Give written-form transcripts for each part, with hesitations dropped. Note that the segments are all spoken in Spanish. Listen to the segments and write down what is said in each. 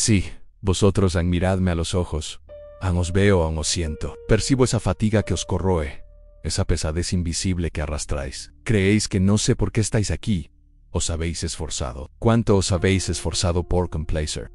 Sí, vosotros miradme a los ojos. Aún os veo, aún os siento. Percibo esa fatiga que os corroe, esa pesadez invisible que arrastráis. Creéis que no sé por qué estáis aquí. Os habéis esforzado. ¿Cuánto os habéis esforzado por complacer?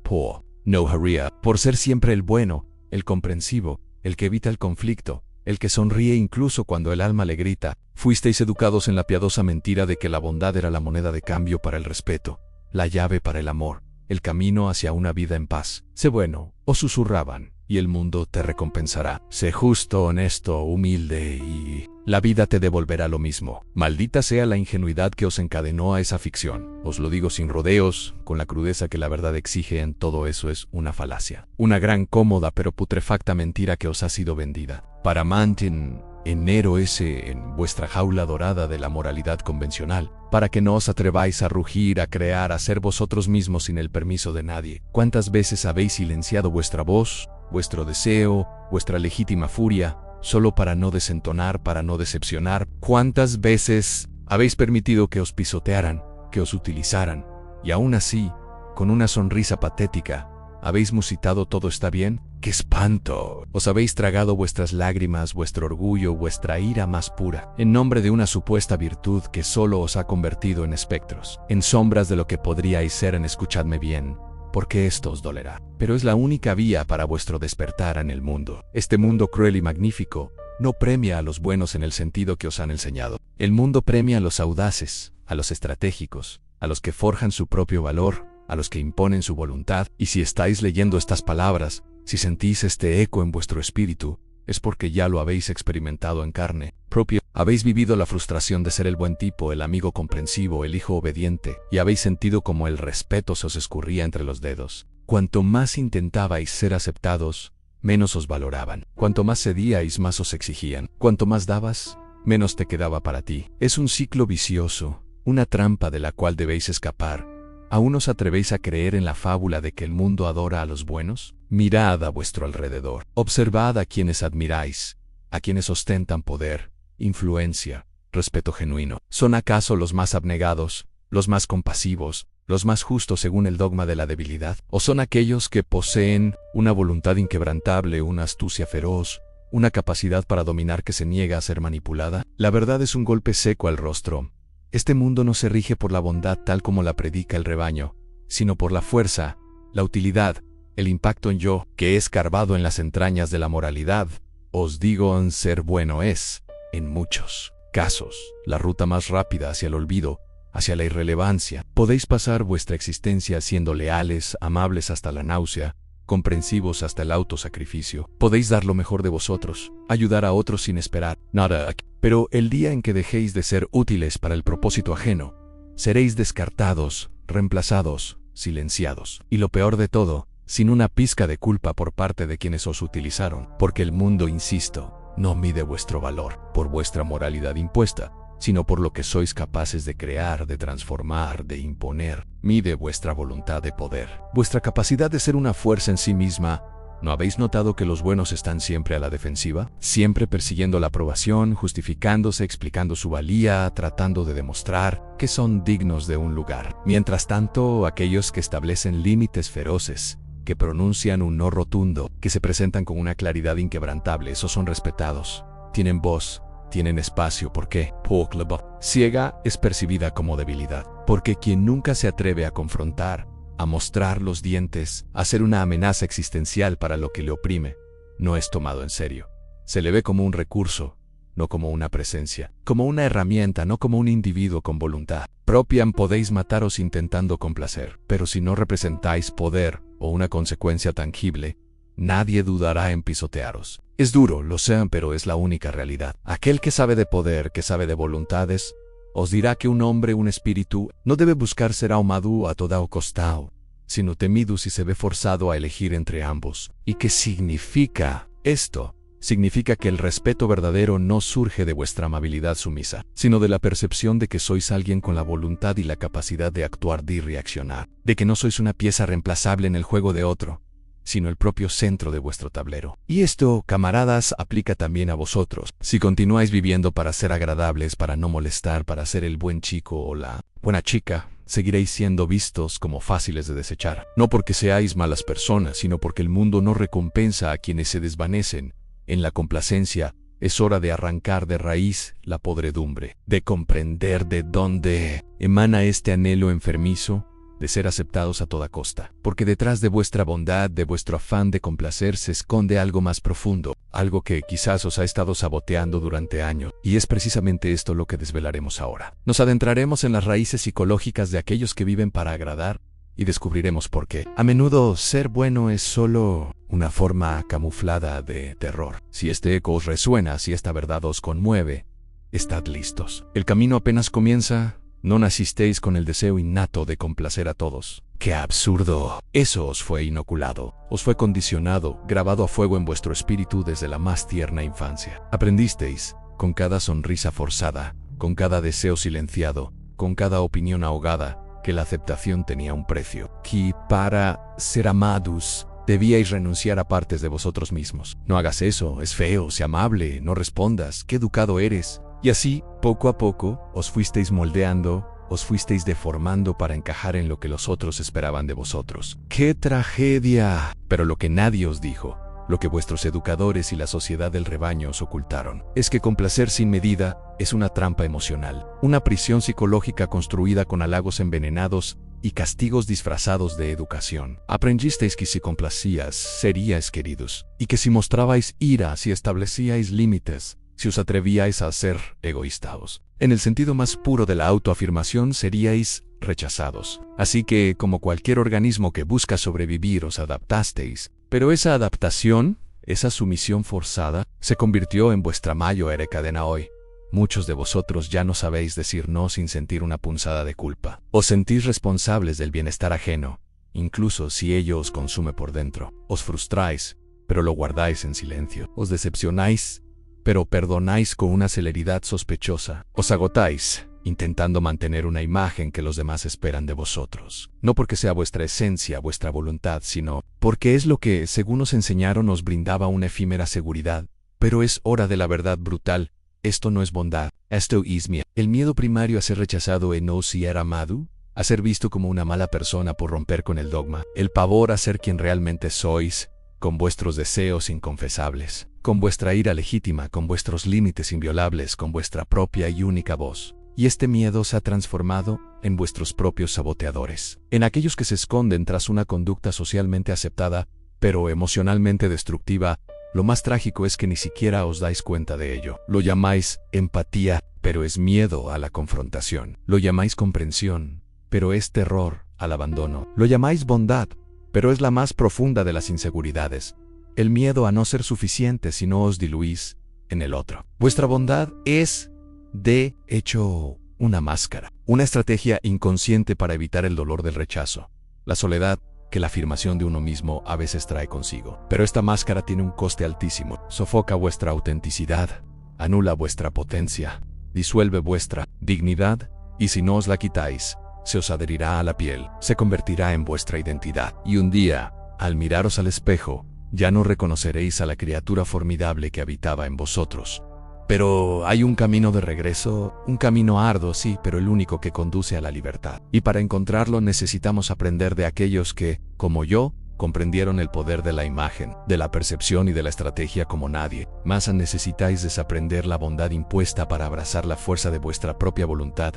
No haría. Por ser siempre el bueno, el comprensivo, el que evita el conflicto, el que sonríe incluso cuando el alma le grita. Fuisteis educados en la piadosa mentira de que la bondad era la moneda de cambio para el respeto, la llave para el amor, el camino hacia una vida en paz. Sé bueno, os susurraban, y el mundo te recompensará. Sé justo, honesto, humilde y la vida te devolverá lo mismo. Maldita sea la ingenuidad que os encadenó a esa ficción. Os lo digo sin rodeos, con la crudeza que la verdad exige. En todo eso es una falacia. Una cómoda pero putrefacta mentira que os ha sido vendida. Para mantener enero ese en vuestra jaula dorada de la moralidad convencional, para que no os atreváis a rugir, a crear, a ser vosotros mismos sin el permiso de nadie. ¿Cuántas veces habéis silenciado vuestra voz, vuestro deseo, vuestra legítima furia, solo para no desentonar, para no decepcionar? ¿Cuántas veces habéis permitido que os pisotearan, que os utilizaran, y aún así, con una sonrisa patética, habéis musitado todo está bien? ¡Qué espanto! Os habéis tragado vuestras lágrimas, vuestro orgullo, vuestra ira más pura, en nombre de una supuesta virtud que solo os ha convertido en espectros, en sombras de lo que podríais ser. Escuchadme bien, porque esto os dolerá, pero es la única vía para vuestro despertar en el mundo. Este mundo cruel y magnífico no premia a los buenos en el sentido que os han enseñado. El mundo premia a los audaces, a los estratégicos, a los que forjan su propio valor, a los que imponen su voluntad. Y si estáis leyendo estas palabras, si sentís este eco en vuestro espíritu, es porque ya lo habéis experimentado en carne propia. Habéis vivido la frustración de ser el buen tipo, el amigo comprensivo, el hijo obediente, y habéis sentido como el respeto se os escurría entre los dedos. Cuanto más intentabais ser aceptados, menos os valoraban. Cuanto más cedíais, más os exigían. Cuanto más dabas, menos te quedaba para ti. Es un ciclo vicioso, una trampa de la cual debéis escapar. ¿Aún os atrevéis a creer en la fábula de que el mundo adora a los buenos? Mirad a vuestro alrededor. Observad a quienes admiráis, a quienes ostentan poder, influencia, respeto genuino. ¿Son acaso los más abnegados, los más compasivos, los más justos según el dogma de la debilidad? ¿O son aquellos que poseen una voluntad inquebrantable, una astucia feroz, una capacidad para dominar que se niega a ser manipulada? La verdad es un golpe seco al rostro. Este mundo no se rige por la bondad tal como la predica el rebaño, sino por la fuerza, la utilidad, el impacto en yo, que es escarbado en las entrañas de la moralidad. Os digo, en ser bueno es, en muchos casos, la ruta más rápida hacia el olvido, hacia la irrelevancia. Podéis pasar vuestra existencia siendo leales, amables hasta la náusea, comprensivos hasta el autosacrificio. Podéis dar lo mejor de vosotros, ayudar a otros sin esperar nada. Pero el día en que dejéis de ser útiles para el propósito ajeno, seréis descartados, reemplazados, silenciados. Y lo peor de todo, sin una pizca de culpa por parte de quienes os utilizaron. Porque el mundo, insisto, no mide vuestro valor por vuestra moralidad impuesta, sino por lo que sois capaces de crear, de transformar, de imponer. Mide vuestra voluntad de poder, vuestra capacidad de ser una fuerza en sí misma. ¿No habéis notado que los buenos están siempre a la defensiva? Siempre persiguiendo la aprobación, justificándose, explicando su valía, tratando de demostrar que son dignos de un lugar. Mientras tanto, aquellos que establecen límites feroces, que pronuncian un no rotundo, que se presentan con una claridad inquebrantable, esos son respetados. Tienen voz, tienen espacio. ¿Por qué? Porque la voz ciega es percibida como debilidad. Porque quien nunca se atreve a confrontar, a mostrar los dientes, a ser una amenaza existencial para lo que le oprime, no es tomado en serio. Se le ve como un recurso, no como una presencia, como una herramienta, no como un individuo con voluntad propia. Podéis mataros intentando complacer, pero si no representáis poder o una consecuencia tangible, nadie dudará en pisotearos. Es duro, lo sé, pero es la única realidad. Aquel que sabe de poder, que sabe de voluntades, os dirá que un hombre, un espíritu, no debe buscar ser ahumado a toda costa, sino temido si se ve forzado a elegir entre ambos. ¿Y qué significa esto? Significa que el respeto verdadero no surge de vuestra amabilidad sumisa, sino de la percepción de que sois alguien con la voluntad y la capacidad de actuar y reaccionar, de que no sois una pieza reemplazable en el juego de otro, sino el propio centro de vuestro tablero. Y esto, camaradas, aplica también a vosotros. Si continuáis viviendo para ser agradables, para no molestar, para ser el buen chico o la buena chica, seguiréis siendo vistos como fáciles de desechar. No porque seáis malas personas, sino porque el mundo no recompensa a quienes se desvanecen en la complacencia. Es hora de arrancar de raíz la podredumbre, de comprender de dónde emana este anhelo enfermizo de ser aceptados a toda costa. Porque detrás de vuestra bondad, de vuestro afán de complacer, se esconde algo más profundo, algo que quizás os ha estado saboteando durante años. Y es precisamente esto lo que desvelaremos ahora. Nos adentraremos en las raíces psicológicas de aquellos que viven para agradar y descubriremos por qué. A menudo ser bueno es solo una forma camuflada de terror. Si este eco os resuena, si esta verdad os conmueve, estad listos. El camino apenas comienza. No nacisteis con el deseo innato de complacer a todos. ¡Qué absurdo! Eso os fue inoculado, os fue condicionado, grabado a fuego en vuestro espíritu desde la más tierna infancia. Aprendisteis, con cada sonrisa forzada, con cada deseo silenciado, con cada opinión ahogada, que la aceptación tenía un precio. Que para ser amados debíais renunciar a partes de vosotros mismos. No hagas eso, es feo, sé amable, no respondas, qué educado eres. Y así, poco a poco, os fuisteis moldeando, os fuisteis deformando para encajar en lo que los otros esperaban de vosotros. ¡Qué tragedia! Pero lo que nadie os dijo, lo que vuestros educadores y la sociedad del rebaño os ocultaron, es que complacer sin medida es una trampa emocional, una prisión psicológica construida con halagos envenenados y castigos disfrazados de educación. Aprendisteis que si complacías, seríais queridos, y que si mostrabais ira, si establecíais límites, si os atrevíais a ser egoístas, en el sentido más puro de la autoafirmación, seríais rechazados. Así que, como cualquier organismo que busca sobrevivir, os adaptasteis. Pero esa adaptación, esa sumisión forzada, se convirtió en vuestra mayor cadena hoy. Muchos de vosotros ya no sabéis decir no sin sentir una punzada de culpa. Os sentís responsables del bienestar ajeno, incluso si ello os consume por dentro. Os frustráis, pero lo guardáis en silencio. Os decepcionáis, pero perdonáis con una celeridad sospechosa. Os agotáis, intentando mantener una imagen que los demás esperan de vosotros. No porque sea vuestra esencia, vuestra voluntad, sino porque es lo que, según os enseñaron, os brindaba una efímera seguridad. Pero es hora de la verdad brutal. Esto no es bondad, esto es miedo. El miedo primario a ser rechazado en no ser amado, a ser visto como una mala persona por romper con el dogma. El pavor a ser quien realmente sois, con vuestros deseos inconfesables, con vuestra ira legítima, con vuestros límites inviolables, con vuestra propia y única voz. Y este miedo se ha transformado en vuestros propios saboteadores, en aquellos que se esconden tras una conducta socialmente aceptada, pero emocionalmente destructiva. Lo más trágico es que ni siquiera os dais cuenta de ello. Lo llamáis empatía, pero es miedo a la confrontación. Lo llamáis comprensión, pero es terror al abandono. Lo llamáis bondad, pero es la más profunda de las inseguridades. El miedo a no ser suficiente si no os diluís en el otro. Vuestra bondad es, de hecho, una máscara. Una estrategia inconsciente para evitar el dolor del rechazo, la soledad que la afirmación de uno mismo a veces trae consigo. Pero esta máscara tiene un coste altísimo. Sofoca vuestra autenticidad, anula vuestra potencia, disuelve vuestra dignidad, y si no os la quitáis, se os adherirá a la piel, se convertirá en vuestra identidad. Y un día, al miraros al espejo, ya no reconoceréis a la criatura formidable que habitaba en vosotros. Pero hay un camino de regreso, un camino arduo, sí, pero el único que conduce a la libertad. Y para encontrarlo necesitamos aprender de aquellos que, como yo, comprendieron el poder de la imagen, de la percepción y de la estrategia como nadie. Más necesitáis desaprender la bondad impuesta para abrazar la fuerza de vuestra propia voluntad.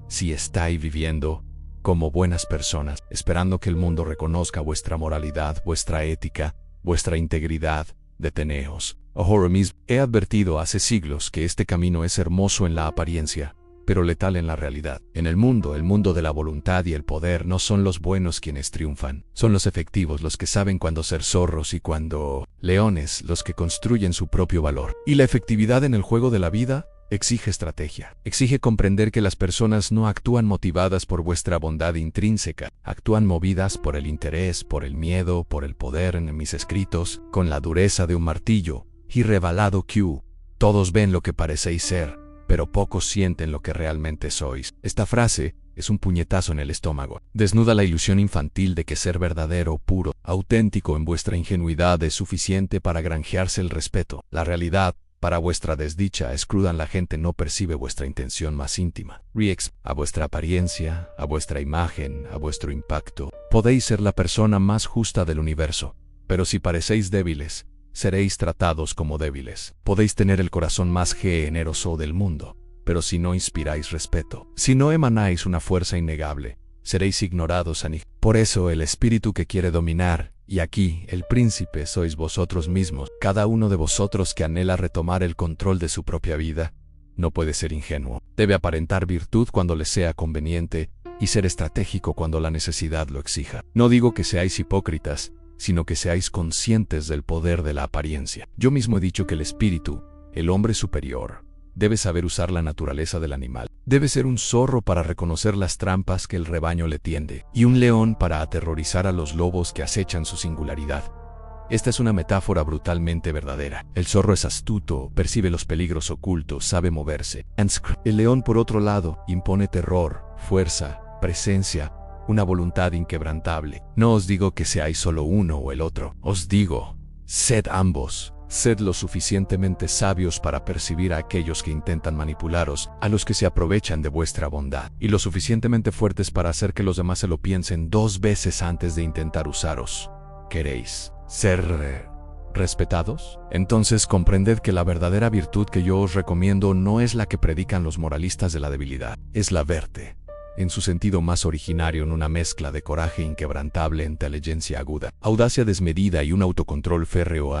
Si estáis viviendo como buenas personas, esperando que el mundo reconozca vuestra moralidad, vuestra ética, vuestra integridad, deteneos. Ahora mismo, he advertido hace siglos que este camino es hermoso en la apariencia, pero letal en la realidad. En el mundo de la voluntad y el poder, no son los buenos quienes triunfan. Son los efectivos los que saben cuándo ser zorros y cuándo leones, los que construyen su propio valor. Y la efectividad en el juego de la vida exige estrategia. Exige comprender que las personas no actúan motivadas por vuestra bondad intrínseca. Actúan movidas por el interés, por el miedo, por el poder. En mis escritos, con la dureza de un martillo, y revelado que todos ven lo que parecéis ser, pero pocos sienten lo que realmente sois. Esta frase es un puñetazo en el estómago. Desnuda la ilusión infantil de que ser verdadero, puro, auténtico en vuestra ingenuidad es suficiente para granjearse el respeto. La realidad, Para vuestra desdicha, escrudan la gente no percibe vuestra intención más íntima. A vuestra apariencia, a vuestra imagen, a vuestro impacto. Podéis ser la persona más justa del universo, pero si parecéis débiles, seréis tratados como débiles. Podéis tener el corazón más generoso del mundo, pero si no inspiráis respeto, si no emanáis una fuerza innegable, seréis ignorados. Por eso el espíritu que quiere dominar, y aquí el príncipe sois vosotros mismos, cada uno de vosotros que anhela retomar el control de su propia vida, no puede ser ingenuo. Debe aparentar virtud cuando le sea conveniente y ser estratégico cuando la necesidad lo exija. No digo que seáis hipócritas, sino que seáis conscientes del poder de la apariencia. Yo mismo he dicho que el espíritu, el hombre superior, debe saber usar la naturaleza del animal. Debe ser un zorro para reconocer las trampas que el rebaño le tiende, y un león para aterrorizar a los lobos que acechan su singularidad. Esta es una metáfora brutalmente verdadera. El zorro es astuto, percibe los peligros ocultos, sabe moverse. El león, por otro lado, impone terror, fuerza, presencia, una voluntad inquebrantable. No os digo que seáis solo uno o el otro. Os digo, sed ambos. Sed lo suficientemente sabios para percibir a aquellos que intentan manipularos, a los que se aprovechan de vuestra bondad, y lo suficientemente fuertes para hacer que los demás se lo piensen 2 veces antes de intentar usaros. ¿Queréis ser respetados? Entonces comprended que la verdadera virtud que yo os recomiendo no es la que predican los moralistas de la debilidad, es la verte, en su sentido más originario, en una mezcla de coraje inquebrantable, inteligencia aguda, audacia desmedida y un autocontrol férreo.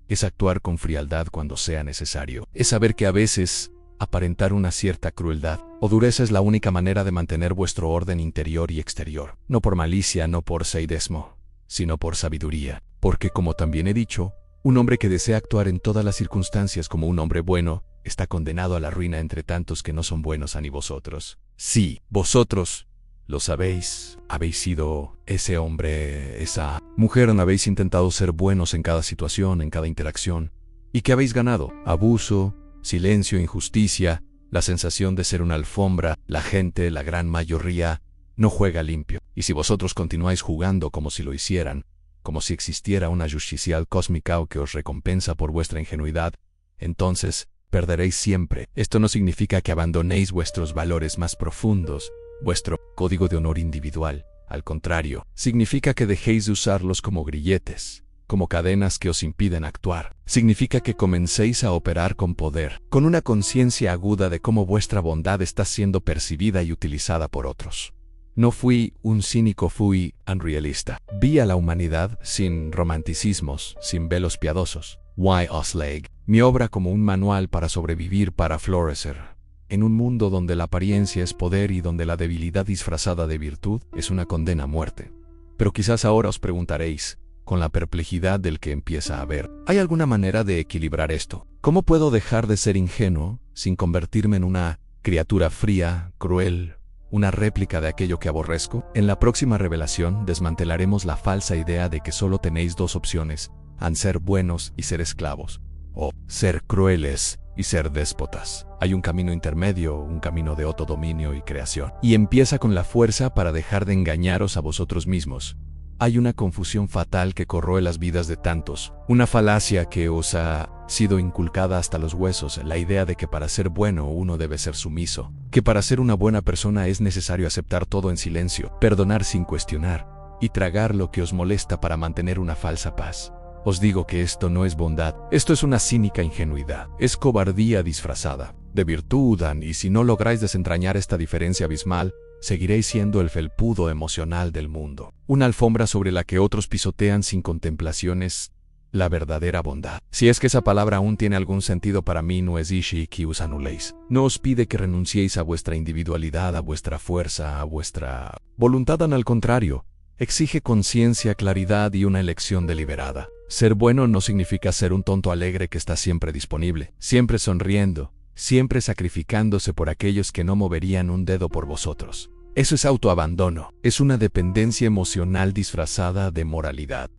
Es actuar con frialdad cuando sea necesario. Es saber que a veces aparentar una cierta crueldad o dureza es la única manera de mantener vuestro orden interior y exterior. No por malicia, no por sadismo, sino por sabiduría. Porque, como también he dicho, un hombre que desea actuar en todas las circunstancias como un hombre bueno, está condenado a la ruina entre tantos que no son buenos. Ni vosotros. Sí, vosotros lo sabéis, habéis sido ese hombre, esa mujer, habéis intentado ser buenos en cada situación, en cada interacción. ¿Y qué habéis ganado? Abuso, silencio, injusticia, la sensación de ser una alfombra. La gente, la gran mayoría, no juega limpio. Y si vosotros continuáis jugando como si lo hicieran, como si existiera una justicia cósmica que os recompensa por vuestra ingenuidad, entonces perderéis siempre. Esto no significa que abandonéis vuestros valores más profundos, vuestro código de honor individual. Al contrario, significa que dejéis de usarlos como grilletes, como cadenas que os impiden actuar. Significa que comencéis a operar con poder, con una conciencia aguda de cómo vuestra bondad está siendo percibida y utilizada por otros. No fui un cínico, fui unrealista. Vi a la humanidad sin romanticismos, sin velos piadosos. Why Oslag, mi obra como un manual para sobrevivir, para florecer. En un mundo donde la apariencia es poder y donde la debilidad disfrazada de virtud es una condena a muerte. Pero quizás ahora os preguntaréis, con la perplejidad del que empieza a ver, ¿hay alguna manera de equilibrar esto? ¿Cómo puedo dejar de ser ingenuo sin convertirme en una criatura fría, cruel, una réplica de aquello que aborrezco? En la próxima revelación desmantelaremos la falsa idea de que solo tenéis 2 opciones, ser buenos y ser esclavos, o ser crueles y ser déspotas. Hay un camino intermedio, un camino de autodominio y creación. Y empieza con la fuerza para dejar de engañaros a vosotros mismos. Hay una confusión fatal que corroe las vidas de tantos, una falacia que os ha sido inculcada hasta los huesos, la idea de que para ser bueno uno debe ser sumiso, que para ser una buena persona es necesario aceptar todo en silencio, perdonar sin cuestionar, y tragar lo que os molesta para mantener una falsa paz. Os digo que esto no es bondad, esto es una cínica ingenuidad, es cobardía disfrazada de virtud, y si no lográis desentrañar esta diferencia abismal, seguiréis siendo el felpudo emocional del mundo, una alfombra sobre la que otros pisotean sin contemplaciones la verdadera bondad. Si es que esa palabra aún tiene algún sentido para mí, no es ishi que os anuléis. No os pide que renunciéis a vuestra individualidad, a vuestra fuerza, a vuestra voluntad, al contrario, exige conciencia, claridad y una elección deliberada. Ser bueno no significa ser un tonto alegre que está siempre disponible, siempre sonriendo, siempre sacrificándose por aquellos que no moverían un dedo por vosotros. Eso es autoabandono, es una dependencia emocional disfrazada de moralidad.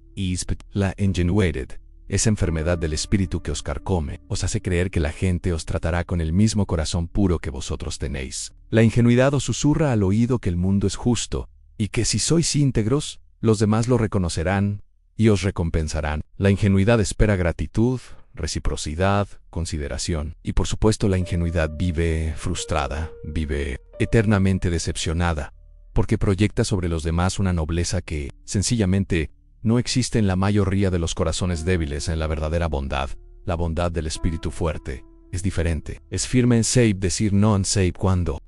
La ingenuidad, esa enfermedad del espíritu que os carcome, os hace creer que la gente os tratará con el mismo corazón puro que vosotros tenéis. La ingenuidad os susurra al oído que el mundo es justo, y que si sois íntegros, los demás lo reconocerán y os recompensarán. La ingenuidad espera gratitud, reciprocidad, consideración. Y por supuesto la ingenuidad vive frustrada, vive eternamente decepcionada, porque proyecta sobre los demás una nobleza que, sencillamente, no existe en la mayoría de los corazones débiles. En la verdadera bondad, la bondad del espíritu fuerte, es diferente. Es firme en sabe decir no en sabe cuando.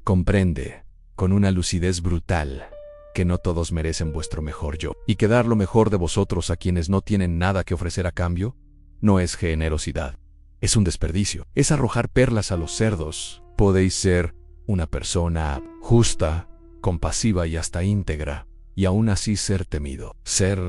Comprende, con una lucidez brutal, que no todos merecen vuestro mejor yo, y que dar lo mejor de vosotros a quienes no tienen nada que ofrecer a cambio, no es generosidad, es un desperdicio, es arrojar perlas a los cerdos. Podéis ser una persona justa, compasiva y hasta íntegra, y aún así ser temido, ser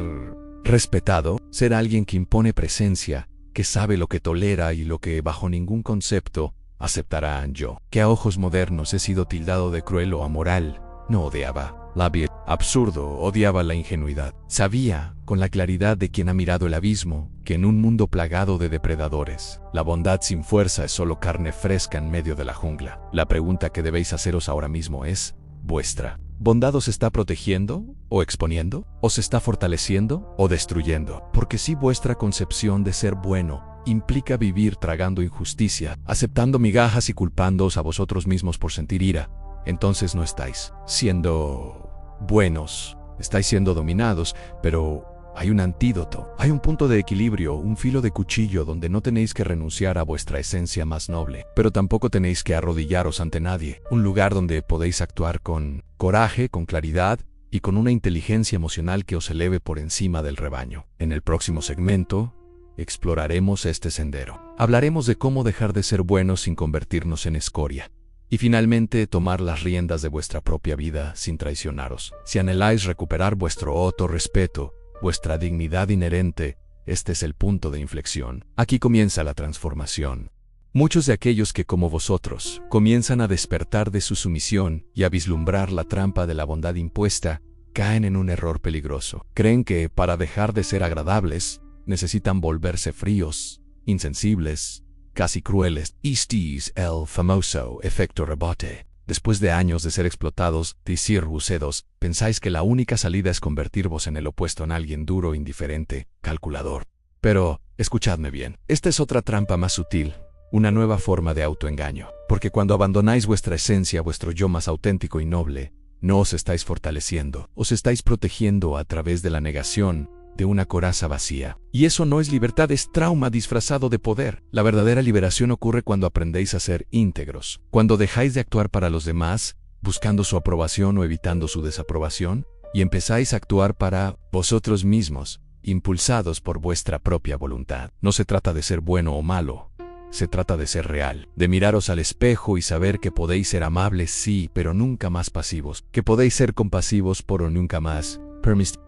respetado, ser alguien que impone presencia, que sabe lo que tolera y lo que bajo ningún concepto aceptará. Yo, que a ojos modernos he sido tildado de cruel o amoral, no odiaba la vida. Absurdo, odiaba la ingenuidad. Sabía, con la claridad de quien ha mirado el abismo, que en un mundo plagado de depredadores, la bondad sin fuerza es solo carne fresca en medio de la jungla. La pregunta que debéis haceros ahora mismo es, ¿vuestra bondad os está protegiendo o exponiendo? ¿Os está fortaleciendo o destruyendo? Porque si vuestra concepción de ser bueno implica vivir tragando injusticia, aceptando migajas y culpándoos a vosotros mismos por sentir ira, entonces no estáis siendo buenos, estáis siendo dominados. Pero hay un antídoto, hay un punto de equilibrio, un filo de cuchillo donde no tenéis que renunciar a vuestra esencia más noble, pero tampoco tenéis que arrodillaros ante nadie, un lugar donde podéis actuar con coraje, con claridad y con una inteligencia emocional que os eleve por encima del rebaño. En el próximo segmento, exploraremos este sendero. Hablaremos de cómo dejar de ser buenos sin convertirnos en escoria. Y finalmente, tomar las riendas de vuestra propia vida sin traicionaros. Si anheláis recuperar vuestro autorrespeto, vuestra dignidad inherente, este es el punto de inflexión. Aquí comienza la transformación. Muchos de aquellos que, como vosotros, comienzan a despertar de su sumisión y a vislumbrar la trampa de la bondad impuesta, caen en un error peligroso. Creen que, para dejar de ser agradables, necesitan volverse fríos, insensibles, casi crueles. Este es el famoso efecto rebote. Después de años de ser explotados, decir rusedos, pensáis que la única salida es convertirvos en el opuesto, en alguien duro, indiferente, calculador. Pero, escuchadme bien, esta es otra trampa más sutil, una nueva forma de autoengaño. Porque cuando abandonáis vuestra esencia, vuestro yo más auténtico y noble, no os estáis fortaleciendo, os estáis protegiendo a través de la negación de una coraza vacía. Y eso no es libertad, es trauma disfrazado de poder. La verdadera liberación ocurre cuando aprendéis a ser íntegros, cuando dejáis de actuar para los demás, buscando su aprobación o evitando su desaprobación, y empezáis a actuar para vosotros mismos, impulsados por vuestra propia voluntad. No se trata de ser bueno o malo, se trata de ser real, de miraros al espejo y saber que podéis ser amables, sí, pero nunca más pasivos, que podéis ser compasivos, pero nunca más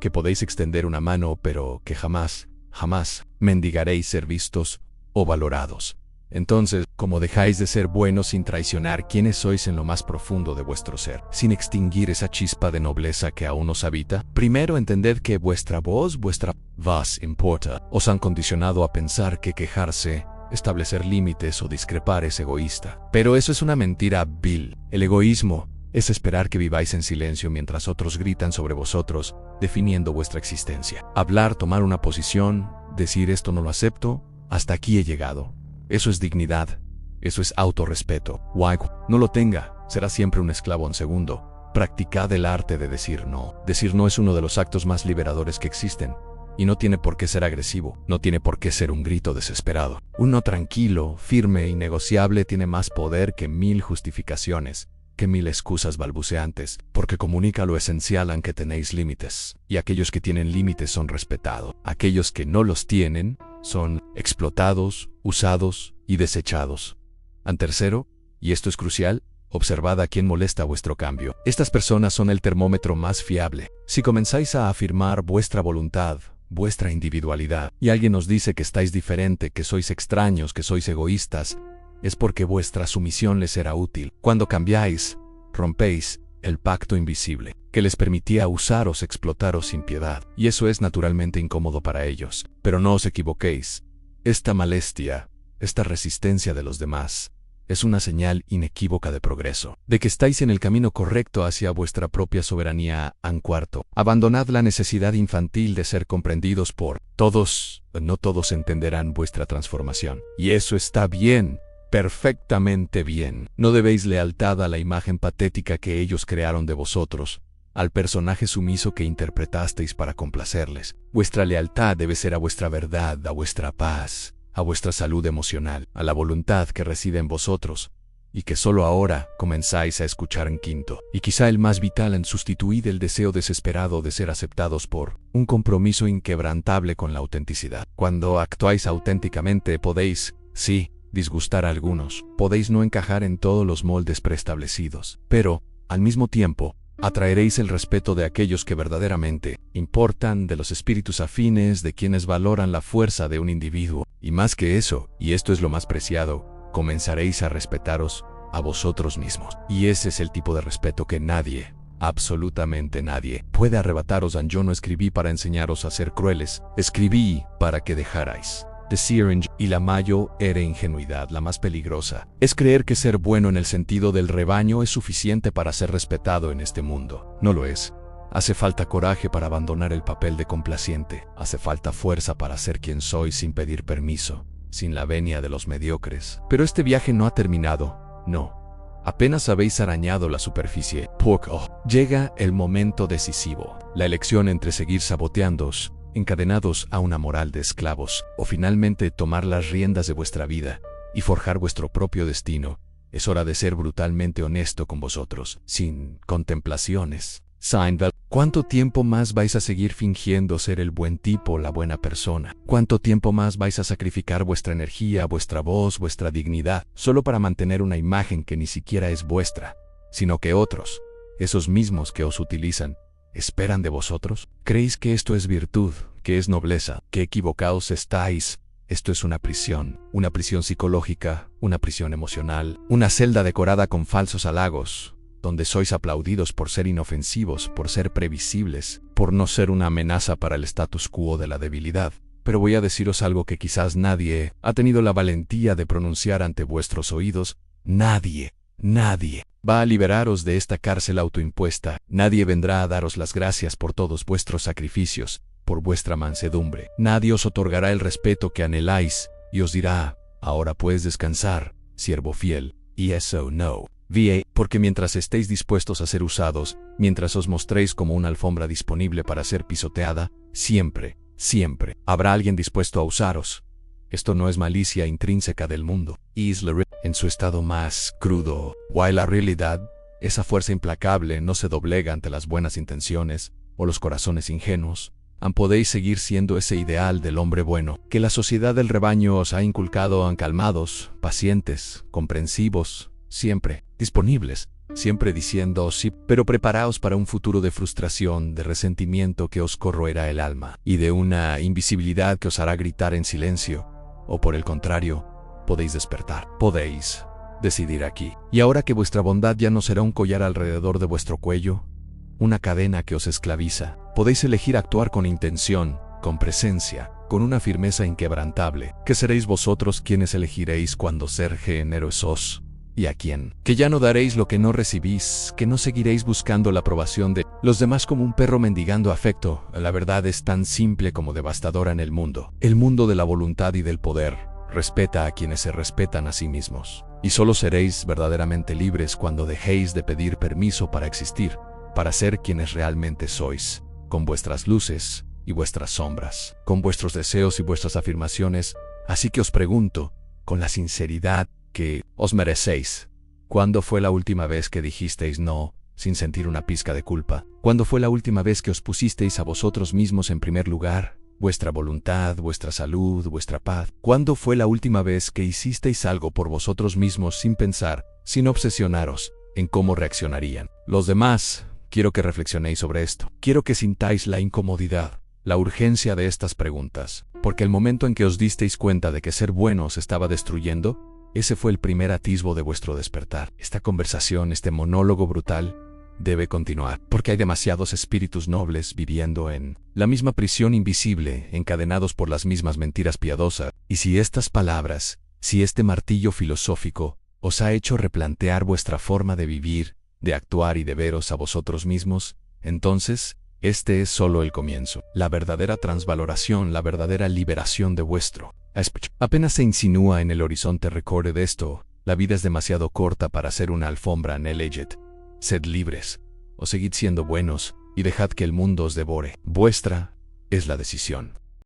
que podéis extender una mano, pero que jamás mendigaréis ser vistos o valorados. Entonces, como dejáis de ser buenos sin traicionar quiénes sois en lo más profundo de vuestro ser, sin extinguir esa chispa de nobleza que aún os habita, primero entended que vuestra voz importa. Os han condicionado a pensar que quejarse, establecer límites o discrepar es egoísta. Pero eso es una mentira vil. El egoísmo es esperar que viváis en silencio mientras otros gritan sobre vosotros, definiendo vuestra existencia. Hablar, tomar una posición, decir esto no lo acepto, hasta aquí he llegado. Eso es dignidad, eso es autorrespeto. No lo tenga, será siempre un esclavo en segundo. Practicad el arte de decir no. Decir no es uno de los actos más liberadores que existen. Y no tiene por qué ser agresivo, no tiene por qué ser un grito desesperado. Un no tranquilo, firme y negociable tiene más poder que 1000 justificaciones, que 1000 excusas balbuceantes, porque comunica lo esencial aunque tenéis límites. Y aquellos que tienen límites son respetados. Aquellos que no los tienen son explotados, usados y desechados. En tercero, y esto es crucial, observad a quién molesta vuestro cambio. Estas personas son el termómetro más fiable. Si comenzáis a afirmar vuestra voluntad, vuestra individualidad, y alguien os dice que estáis diferente, que sois extraños, que sois egoístas, es porque vuestra sumisión les será útil. Cuando cambiáis, rompéis el pacto invisible, que les permitía usaros, explotaros sin piedad. Y eso es naturalmente incómodo para ellos. Pero no os equivoquéis. Esta molestia, esta resistencia de los demás, es una señal inequívoca de progreso, de que estáis en el camino correcto hacia vuestra propia soberanía. Cuarto, abandonad la necesidad infantil de ser comprendidos por todos. No todos entenderán vuestra transformación. Y eso está bien, perfectamente bien. No debéis lealtad a la imagen patética que ellos crearon de vosotros, al personaje sumiso que interpretasteis para complacerles. Vuestra lealtad debe ser a vuestra verdad, a vuestra paz, a vuestra salud emocional, a la voluntad que reside en vosotros, y que solo ahora comenzáis a escuchar. En quinto, y quizá el más vital, en sustituid el deseo desesperado de ser aceptados por un compromiso inquebrantable con la autenticidad. Cuando actuáis auténticamente podéis, sí, disgustar a algunos, podéis no encajar en todos los moldes preestablecidos, pero, al mismo tiempo, atraeréis el respeto de aquellos que verdaderamente importan, de los espíritus afines, de quienes valoran la fuerza de un individuo, y más que eso, y esto es lo más preciado, comenzaréis a respetaros a vosotros mismos. Y ese es el tipo de respeto que nadie, absolutamente nadie, puede arrebataros. Yo no escribí para enseñaros a ser crueles, escribí para que dejarais de ser y la mayor ingenuidad, la más peligrosa, es creer que ser bueno en el sentido del rebaño es suficiente para ser respetado en este mundo. No lo es. Hace falta coraje para abandonar el papel de complaciente. Hace falta fuerza para ser quien soy sin pedir permiso, sin la venia de los mediocres. Pero este viaje no ha terminado, no. Apenas habéis arañado la superficie. Llega el momento decisivo, la elección entre seguir saboteándoos, encadenados a una moral de esclavos, o finalmente tomar las riendas de vuestra vida y forjar vuestro propio destino. Es hora de ser brutalmente honesto con vosotros, sin contemplaciones. Seinfeld, ¿cuánto tiempo más vais a seguir fingiendo ser el buen tipo, la buena persona? ¿Cuánto tiempo más vais a sacrificar vuestra energía, vuestra voz, vuestra dignidad, solo para mantener una imagen que ni siquiera es vuestra, sino que otros, esos mismos que os utilizan, esperan de vosotros? ¿Creéis que esto es virtud, que es nobleza? ¡Qué equivocados estáis! Esto es una prisión psicológica, una prisión emocional, una celda decorada con falsos halagos, donde sois aplaudidos por ser inofensivos, por ser previsibles, por no ser una amenaza para el status quo de la debilidad. Pero voy a deciros algo que quizás nadie ha tenido la valentía de pronunciar ante vuestros oídos. Nadie va a liberaros de esta cárcel autoimpuesta. Nadie vendrá a daros las gracias por todos vuestros sacrificios, por vuestra mansedumbre. Nadie os otorgará el respeto que anheláis y os dirá: ahora puedes descansar, siervo fiel. Y eso no. Porque mientras estéis dispuestos a ser usados, mientras os mostréis como una alfombra disponible para ser pisoteada, siempre habrá alguien dispuesto a usaros. Esto no es malicia intrínseca del mundo. En su estado más crudo, while la realidad, esa fuerza implacable no se doblega ante las buenas intenciones o los corazones ingenuos. Podéis seguir siendo ese ideal del hombre bueno que la sociedad del rebaño os ha inculcado. Calmados, pacientes, comprensivos, siempre disponibles, siempre diciendo sí, pero preparaos para un futuro de frustración, de resentimiento que os corroerá el alma y de una invisibilidad que os hará gritar en silencio. O por el contrario, podéis despertar, podéis decidir aquí. Y ahora que vuestra bondad ya no será un collar alrededor de vuestro cuello, una cadena que os esclaviza, podéis elegir actuar con intención, con presencia, con una firmeza inquebrantable, que seréis vosotros quienes elegiréis cuándo ser generosos y a quién. Que ya no daréis lo que no recibís, que no seguiréis buscando la aprobación de los demás como un perro mendigando afecto. La verdad es tan simple como devastadora en el mundo de la voluntad y del poder. Respeta a quienes se respetan a sí mismos. Y solo seréis verdaderamente libres cuando dejéis de pedir permiso para existir, para ser quienes realmente sois, con vuestras luces y vuestras sombras, con vuestros deseos y vuestras afirmaciones. Así que os pregunto, con la sinceridad que os merecéis, ¿cuándo fue la última vez que dijisteis no, sin sentir una pizca de culpa? ¿Cuándo fue la última vez que os pusisteis a vosotros mismos en primer lugar? Vuestra voluntad, vuestra salud, vuestra paz. ¿Cuándo fue la última vez que hicisteis algo por vosotros mismos sin pensar, sin obsesionaros en cómo reaccionarían los demás? Quiero que reflexionéis sobre esto. Quiero que sintáis la incomodidad, la urgencia de estas preguntas, porque el momento en que os disteis cuenta de que ser bueno os estaba destruyendo, ese fue el primer atisbo de vuestro despertar. Esta conversación, este monólogo brutal, debe continuar, porque hay demasiados espíritus nobles viviendo en la misma prisión invisible, encadenados por las mismas mentiras piadosas. Y si estas palabras, si este martillo filosófico, os ha hecho replantear vuestra forma de vivir, de actuar y de veros a vosotros mismos, entonces, este es solo el comienzo. La verdadera transvaloración, la verdadera liberación de vuestro espíritu apenas se insinúa en el horizonte. Recorded esto, la vida es demasiado corta para ser una alfombra en el Ejet. Sed libres, o seguid siendo buenos, y dejad que el mundo os devore. Vuestra es la decisión.